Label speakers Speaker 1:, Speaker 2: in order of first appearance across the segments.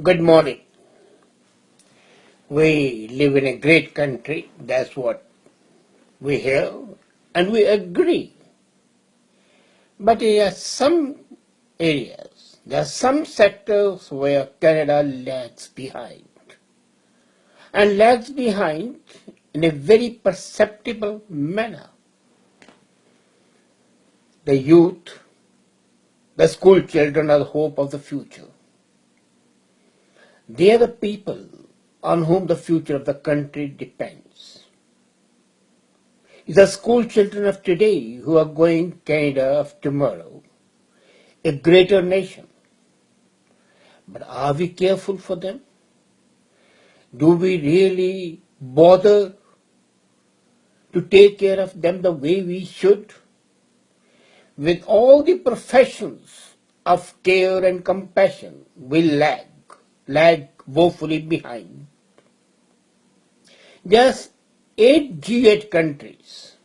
Speaker 1: Good morning. We live in a great country, that's what we hear, and we agree. But there are some areas, there are some sectors where Canada lags behind. And lags behind in a very perceptible manner. The youth, the school children are the hope of the future. They are the people on whom the future of the country depends. It's the school children of today who are going Canada of tomorrow, a greater nation. But are we careful for them? Do we really bother to take care of them the way we should? With all the professions of care and compassion, we lag woefully behind. Just 8 G8 countries,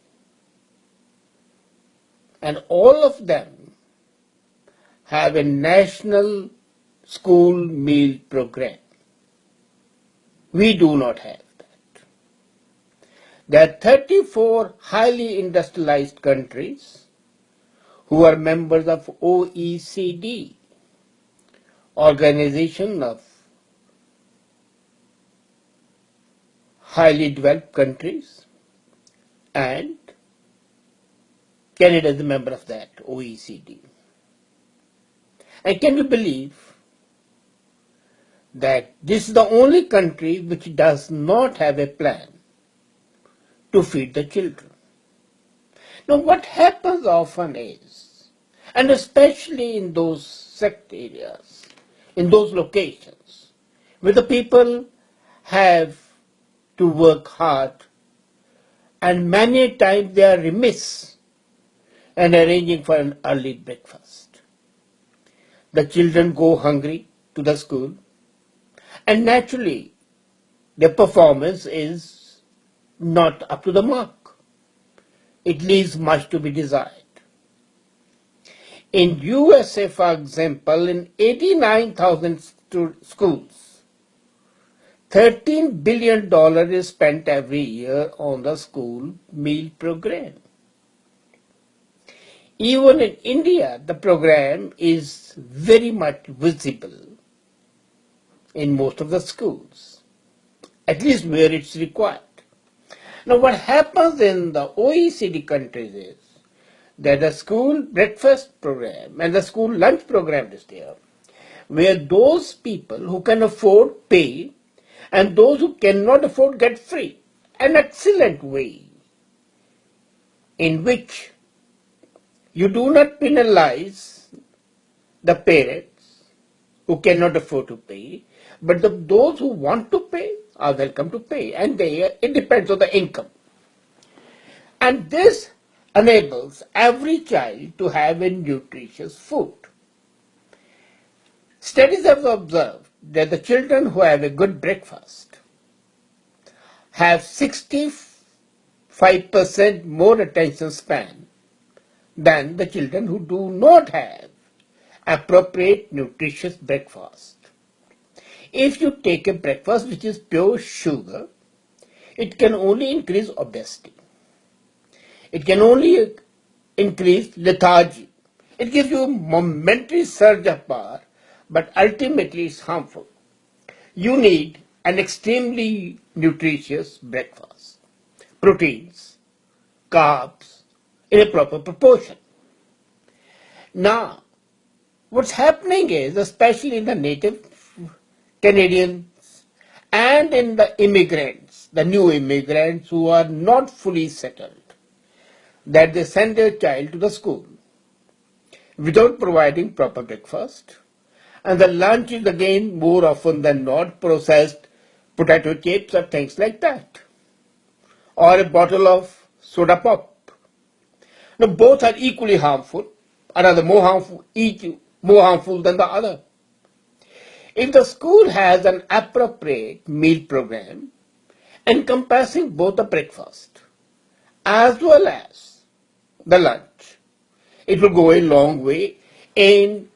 Speaker 1: and all of them have a national school meal program. We do not have that. There are 34 highly industrialized countries who are members of OECD, Organization of Highly Developed Countries, and Canada is a member of that OECD. And can you believe that this is the only country which does not have a plan to feed the children? Now what happens often is, and especially in those sect areas, in those locations, where the people have to work hard and many times they are remiss in arranging for an early breakfast. The children go hungry to the school and naturally their performance is not up to the mark. It leaves much to be desired. In USA, for example, in 89,000 schools, $13 billion is spent every year on the school meal program. Even in India, the program is very much visible in most of the schools, at least where it's required. Now what happens in the OECD countries is that the school breakfast program and the school lunch program is there, where those people who can afford pay and those who cannot afford get free. An excellent way in which you do not penalize the parents who cannot afford to pay, but those who want to pay are welcome to pay, and it depends on the income. And this enables every child to have a nutritious food. Studies have observed that the children who have a good breakfast have 65% more attention span than the children who do not have appropriate nutritious breakfast. If you take a breakfast which is pure sugar, it can only increase obesity. It can only increase lethargy. It gives you a momentary surge of power, but ultimately it's harmful. You need an extremely nutritious breakfast. Proteins, carbs, in a proper proportion. Now, what's happening is, especially in the native Canadians and in the immigrants, the new immigrants who are not fully settled, that they send their child to the school without providing proper breakfast, and the lunch is again more often than not processed potato chips or things like that, or a bottle of soda pop. Now both are equally harmful, or rather more harmful, each more harmful than the other. If the school has an appropriate meal program encompassing both the breakfast as well as the lunch, it will go a long way in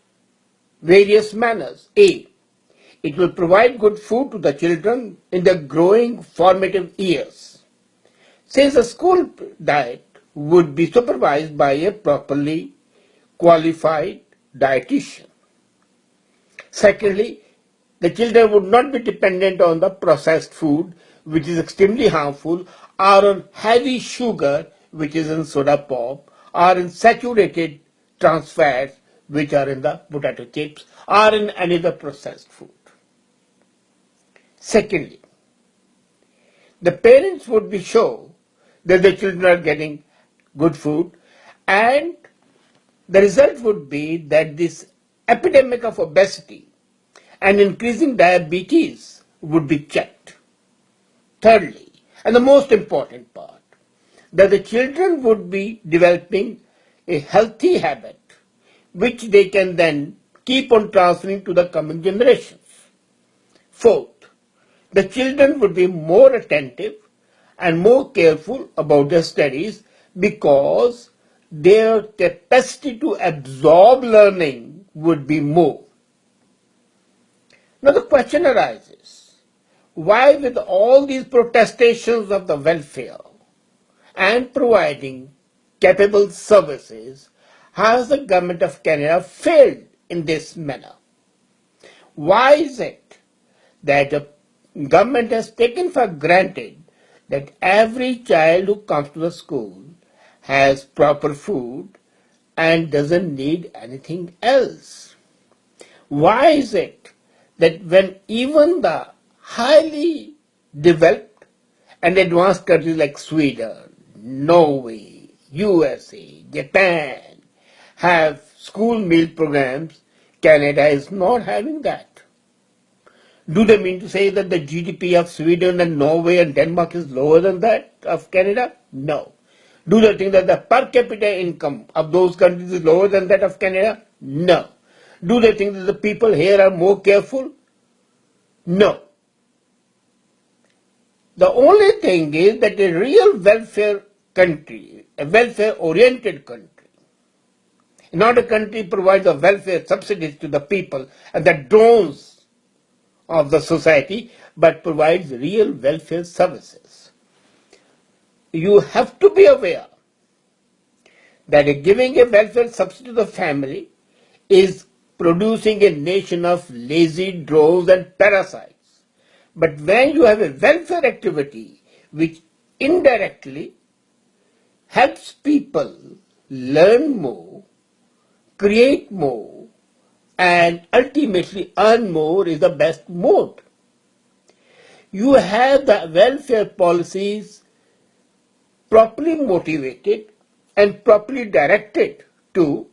Speaker 1: various manners. A, it will provide good food to the children in their growing formative years, since a school diet would be supervised by a properly qualified dietitian. Secondly, the children would not be dependent on the processed food, which is extremely harmful, or on heavy sugar, which is in soda pop, or in saturated trans fats, which are in the potato chips, or in any other processed food. Secondly, the parents would be sure that the children are getting good food, and the result would be that this epidemic of obesity and increasing diabetes would be checked. Thirdly, and the most important part, that the children would be developing a healthy habit which they can then keep on transferring to the coming generations. Fourth, the children would be more attentive and more careful about their studies because their capacity to absorb learning would be more. Now the question arises, why with all these protestations of the welfare and providing capable services has the government of Canada failed in this manner? Why is it that the government has taken for granted that every child who comes to the school has proper food and doesn't need anything else? Why is it that when even the highly developed and advanced countries like Sweden, Norway, USA, Japan have school meal programs, Canada is not having that? Do they mean to say that the GDP of Sweden and Norway and Denmark is lower than that of Canada? No. Do they think that the per capita income of those countries is lower than that of Canada? No. Do they think that the people here are more careful? No. The only thing is that a real welfare country, a welfare-oriented country, not a country provides the welfare subsidies to the people and the drones of the society, but provides real welfare services. You have to be aware that giving a welfare subsidy to the family is producing a nation of lazy drones and parasites. But when you have a welfare activity which indirectly helps people learn more, create more, and ultimately earn more is the best mode. You have the welfare policies properly motivated and properly directed to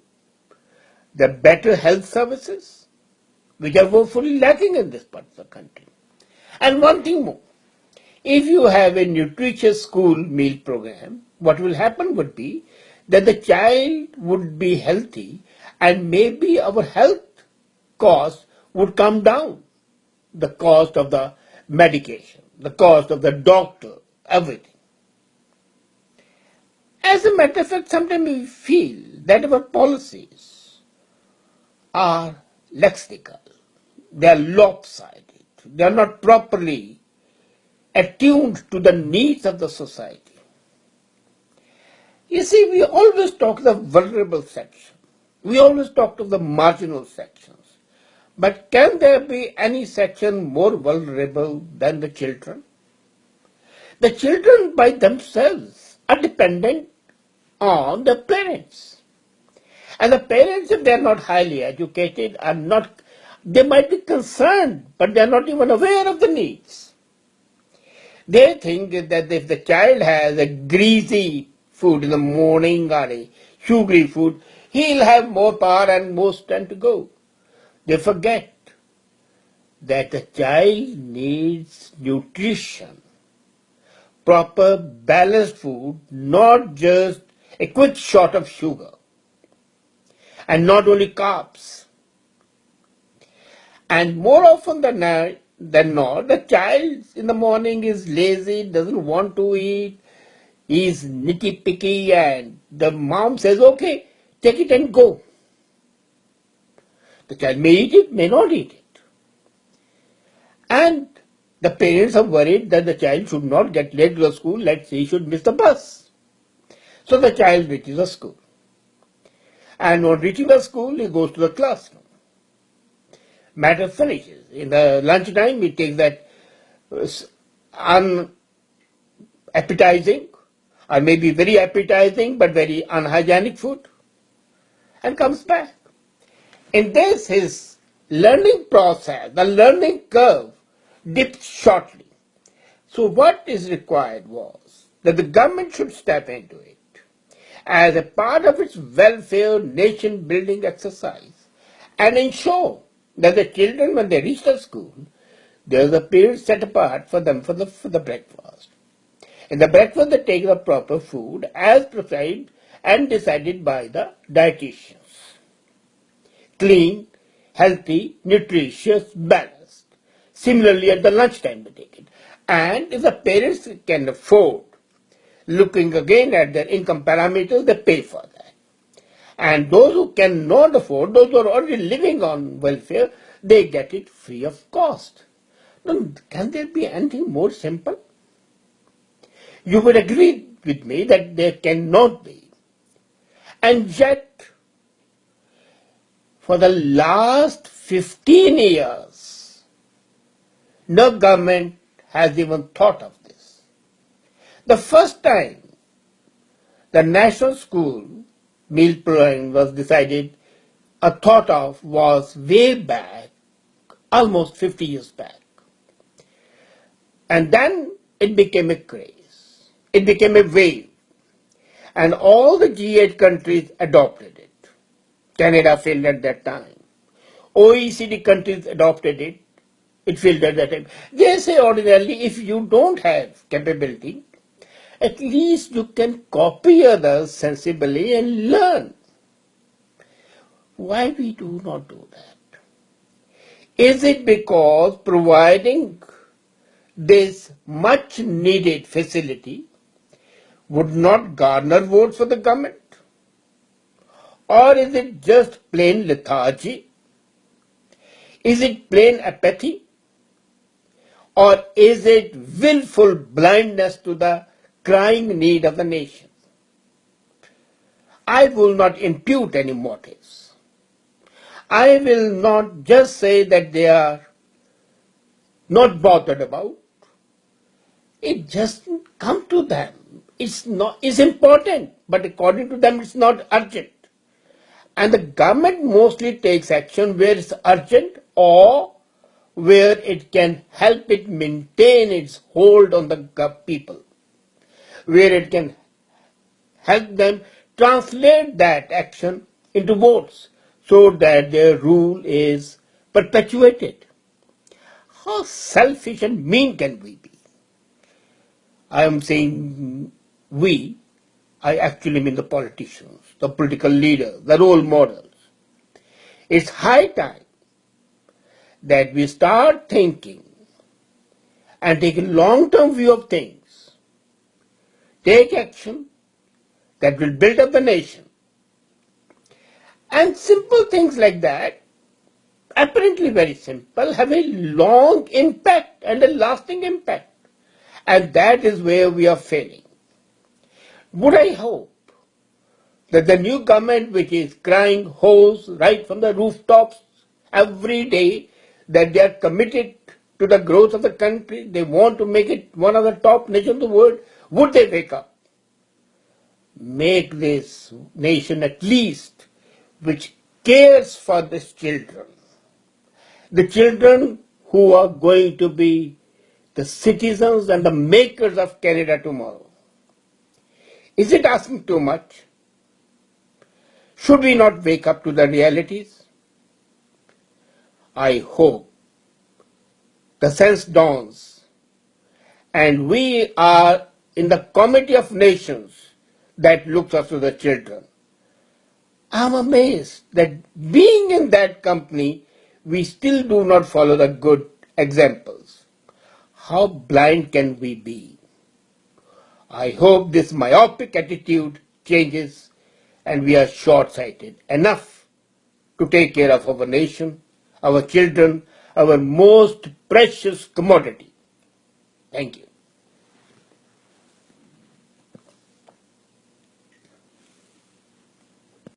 Speaker 1: the better health services, which are woefully lacking in this part of the country. And one thing more, if you have a nutritious school meal program, what will happen would be that the child would be healthy and maybe our health costs would come down. The cost of the medication, the cost of the doctor, everything. As a matter of fact, sometimes we feel that our policies are lexical, they are lopsided, they are not properly attuned to the needs of the society. You see, we always talk of the vulnerable section. We always talk of the marginal sections. But can there be any section more vulnerable than the children? The children by themselves are dependent on the parents. And the parents, if they are not highly educated, they might be concerned, but they are not even aware of the needs. They think that if the child has a greasy food in the morning or a sugary food, he'll have more power and more strength to go. They forget that the child needs nutrition, proper balanced food, not just a quick shot of sugar, and not only carbs. And more often than not, the child in the morning is lazy, doesn't want to eat, is nitty-picky, and the mom says, okay, take it and go. The child may eat it, may not eat it. And the parents are worried that the child should not get late to the school, let's say he should miss the bus. So the child reaches the school. And on reaching the school, he goes to the classroom. Matter finishes. In the lunchtime, he takes that unappetizing, or maybe very appetizing but very unhygienic food, and comes back. In this, his learning process, the learning curve, dips shortly. So what is required was that the government should step into it as a part of its welfare nation building exercise and ensure that the children, when they reach the school, there is a period set apart for them for the breakfast. In the breakfast, they take the proper food as prescribed and decided by the dietitians. Clean, healthy, nutritious, balanced. Similarly, at the lunchtime, they take it. And if the parents can afford, looking again at their income parameters, they pay for that. And those who cannot afford, those who are already living on welfare, they get it free of cost. Now, can there be anything more simple? You would agree with me that there cannot be. And yet, for the last 15 years, no government has even thought of this. The first time the national school meal plan was decided, thought of, was way back, almost 50 years back. And then it became a craze. It became a wave. And all the G8 countries adopted it. Canada failed at that time. OECD countries adopted it. It failed at that time. They say ordinarily, if you don't have capability, at least you can copy others sensibly and learn. Why we do not do that? Is it because providing this much needed facility would not garner votes for the government? Or is it just plain lethargy? Is it plain apathy? Or is it willful blindness to the crying need of the nation? I will not impute any motives. I will not just say that they are not bothered about. It just come to them. It's important, but according to them it's not urgent. And the government mostly takes action where it's urgent or where it can help it maintain its hold on the people, where it can help them translate that action into votes so that their rule is perpetuated. How selfish and mean can we be? I am saying we, I actually mean the politicians, the political leaders, the role models. It's high time that we start thinking and take a long-term view of things, take action that will build up the nation. And simple things like that, apparently very simple, have a long impact and a lasting impact. And that is where we are failing. Would I hope that the new government, which is crying hoarse right from the rooftops every day, that they are committed to the growth of the country, they want to make it one of the top nations of the world, would they wake up? Make this nation at least which cares for these children, the children who are going to be the citizens and the makers of Canada tomorrow. Is it asking too much? Should we not wake up to the realities? I hope the sense dawns and we are in the Committee of Nations that looks after the children. I'm amazed that being in that company, we still do not follow the good examples. How blind can we be? I hope this myopic attitude changes and we are short-sighted enough to take care of our nation, our children, our most precious commodity. Thank you.